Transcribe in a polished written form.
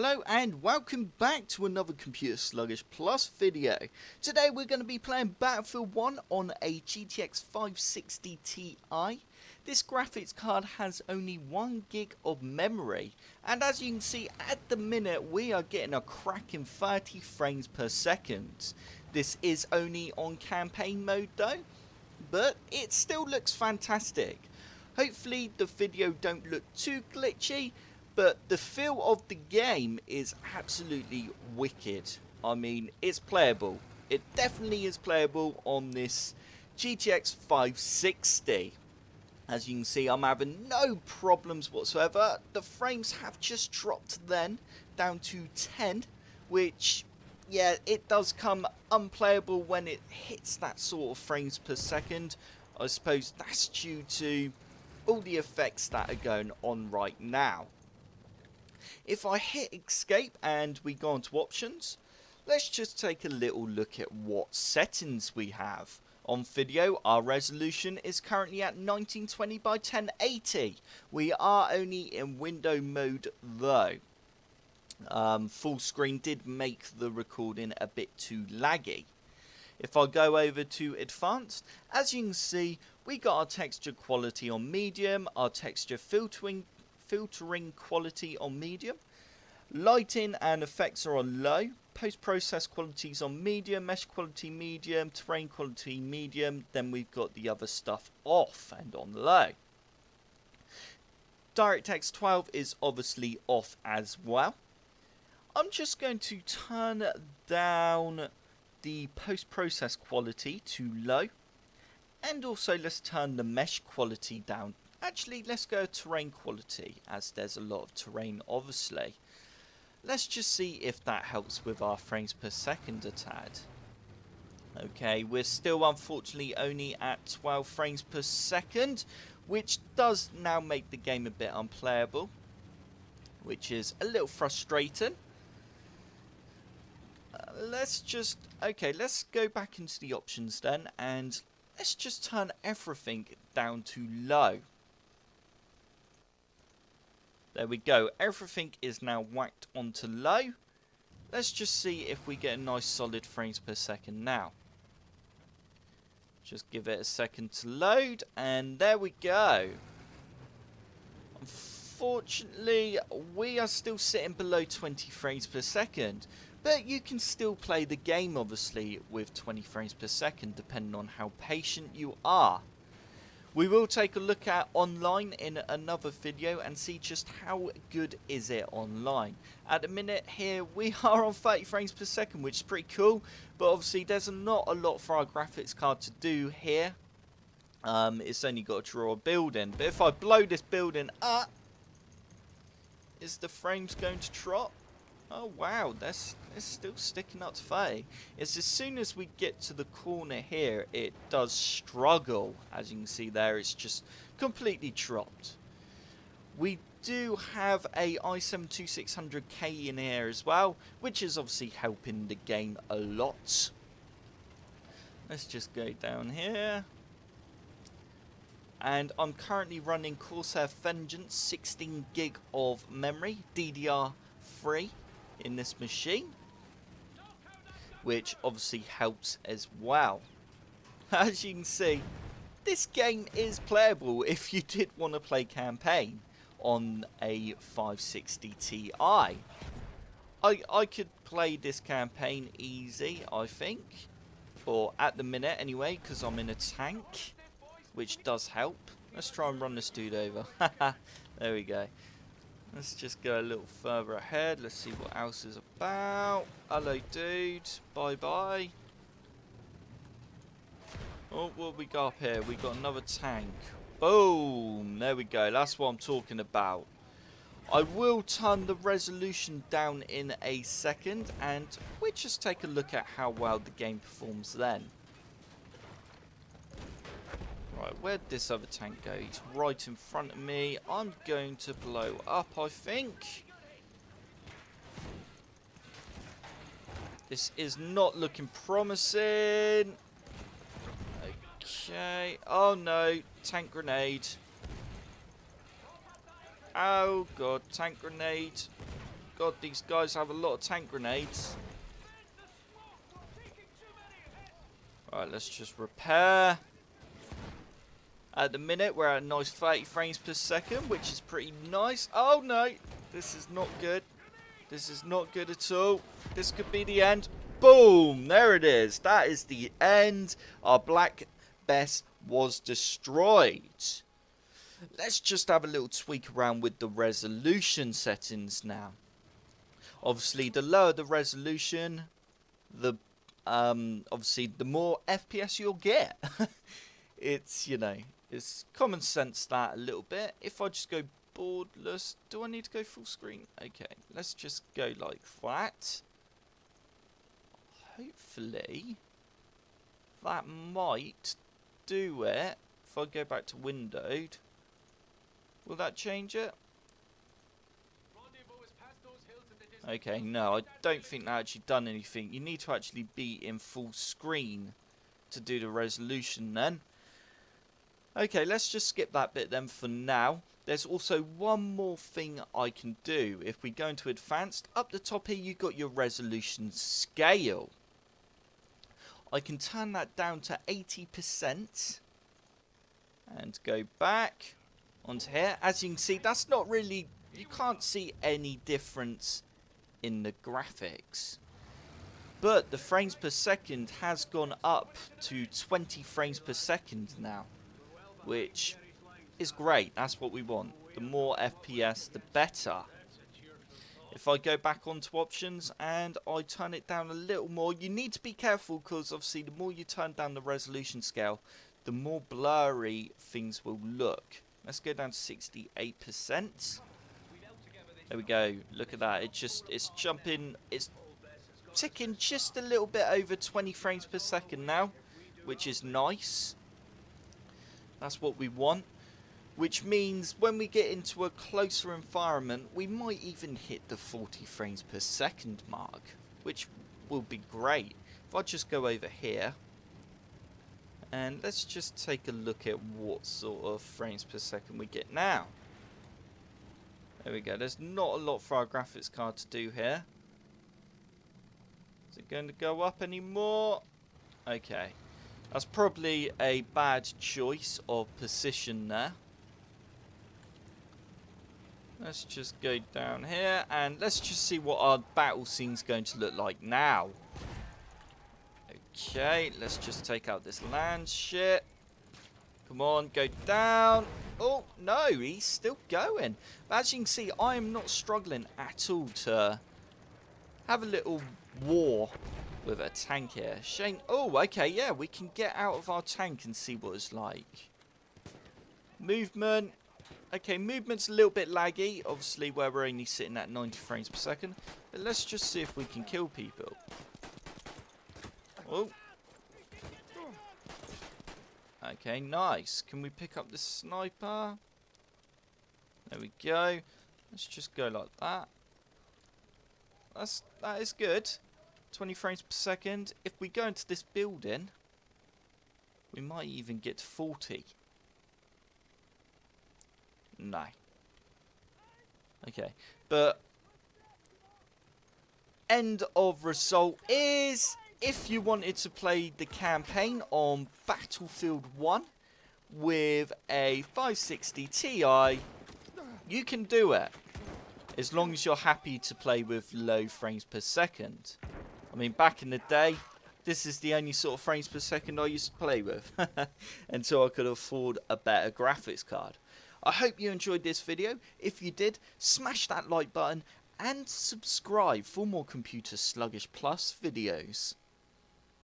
Hello and welcome back to another Computer Sluggish Plus video. Today we're going to be playing Battlefield 1 on a GTX 560Ti. This graphics card has only 1 gig of memory, and as you can see at the minute we are getting a cracking 30 frames per second. This is only on campaign mode though, but it still looks fantastic. Hopefully the video don't look too glitchy, but the feel of the game is absolutely wicked. I mean, it's playable. It definitely is playable on this GTX 560. As you can see, I'm having no problems whatsoever. The frames have just dropped then down to 10, which, yeah, it does come unplayable when it hits that sort of frames per second. I suppose that's due to all the effects that are going on right now. If I hit escape and we go into options, let's just take a little look at what settings we have. On video, our resolution is currently at 1920 by 1080. We are only in window mode though. Full screen did make the recording a bit too laggy. If I go over to advanced, as you can see, we got our texture quality on medium, our texture filtering quality on medium, lighting and effects are on low, post-process qualities on medium, mesh quality medium, terrain quality medium, then we've got the other stuff off and on low. DirectX 12 is obviously off as well. I'm just going to turn down the post-process quality to low, and also let's turn the mesh quality down. Actually, let's go terrain quality, as there's a lot of terrain obviously. Let's just see if that helps with our frames per second a tad. Okay, we're still unfortunately only at 12 frames per second, which does now make the game a bit unplayable, which is a little frustrating. Let's go back into the options then, and let's just turn everything down to low. There we go, everything is now whacked onto low. Let's just see if we get a nice solid frames per second now. Just give it a second to load, and there we go. Unfortunately, we are still sitting below 20 frames per second. But you can still play the game obviously with 20 frames per second depending on how patient you are. We will take a look at online in another video and see just how good is it online. At the minute here we are on 30 frames per second, which is pretty cool, but obviously there's not a lot for our graphics card to do here. It's only got to draw a building, but if I blow this building up, is the frames going to drop? Oh wow, that's still sticking up to 30. It's as soon as we get to the corner here, it does struggle. As you can see there, it's just completely dropped. We do have a i7-2600K in here as well, which is obviously helping the game a lot. Let's just go down here. And I'm currently running Corsair Vengeance 16 gig of memory, DDR3. In this machine, which obviously helps as well. As you can see, this game is playable if you did want to play campaign on a 560 Ti. I could play this campaign easy, I think, or at the minute anyway, because I'm in a tank, which does help. Let's try and run this dude over. There we go. Let's just go a little further ahead. Let's see what else is about. Hello, dude. Bye-bye. Oh, what we got up here? We got another tank. Boom. There we go. That's what I'm talking about. I will turn the resolution down in a second, and we'll just take a look at how well the game performs then. Right, where'd this other tank go? He's right in front of me. I'm going to blow up, I think. This is not looking promising. Okay. Oh no, tank grenade. Oh god, tank grenade. God, these guys have a lot of tank grenades. Alright, let's just repair. At the minute, we're at a nice 30 frames per second, which is pretty nice. Oh, no. This is not good. This is not good at all. This could be the end. Boom. There it is. That is the end. Our Black Bess was destroyed. Let's just have a little tweak around with the resolution settings now. Obviously, the lower the resolution, the obviously the more FPS you'll get. It's, you know, it's common sense that a little bit. If I just go borderless, do I need to go full screen? Okay, let's just go like that. Hopefully that might do it. If I go back to windowed, will that change it? Okay, no, I don't think that actually done anything. You need to actually be in full screen to do the resolution then. Okay, let's just skip that bit then for now. There's also one more thing I can do. If we go into advanced, up the top here you've got your resolution scale. I can turn that down to 80% and go back onto here. As you can see, that's not really, you can't see any difference in the graphics. But the frames per second has gone up to 20 frames per second now, which is great. That's what we want. The more FPS, the better. If I go back onto options and I turn it down a little more, you need to be careful because obviously the more you turn down the resolution scale, the more blurry things will look. Let's go down to 68%. There we go. Look at that. It's jumping. It's ticking just a little bit over 20 frames per second now, which is nice. That's what we want. Which means when we get into a closer environment, we might even hit the 40 frames per second mark, which will be great. If I just go over here, and let's just take a look at what sort of frames per second we get now. There we go. There's not a lot for our graphics card to do here. Is it going to go up anymore? Okay. That's probably a bad choice of position there. Let's just go down here and let's just see what our battle scene's going to look like now. Okay, let's just take out this land shit. Come on, go down. Oh, no, he's still going. But as you can see, I am not struggling at all to have a little war with a tank here. Shane, oh, okay, yeah, we can get out of our tank and see what it's like. Movement. Okay, movement's a little bit laggy, obviously, where we're only sitting at 90 frames per second. But let's just see if we can kill people. Oh. Okay, nice. Can we pick up the sniper? There we go. Let's just go like that. That is good. 20 frames per second. If we go into this building, we might even get to 40. No. Okay. But end of result is, if you wanted to play the campaign on Battlefield 1 with a 560 Ti, you can do it. As long as you're happy to play with low frames per second. I mean, back in the day, this is the only sort of frames per second I used to play with. Until I could afford a better graphics card. I hope you enjoyed this video. If you did, smash that like button and subscribe for more Computer Sluggish Plus videos.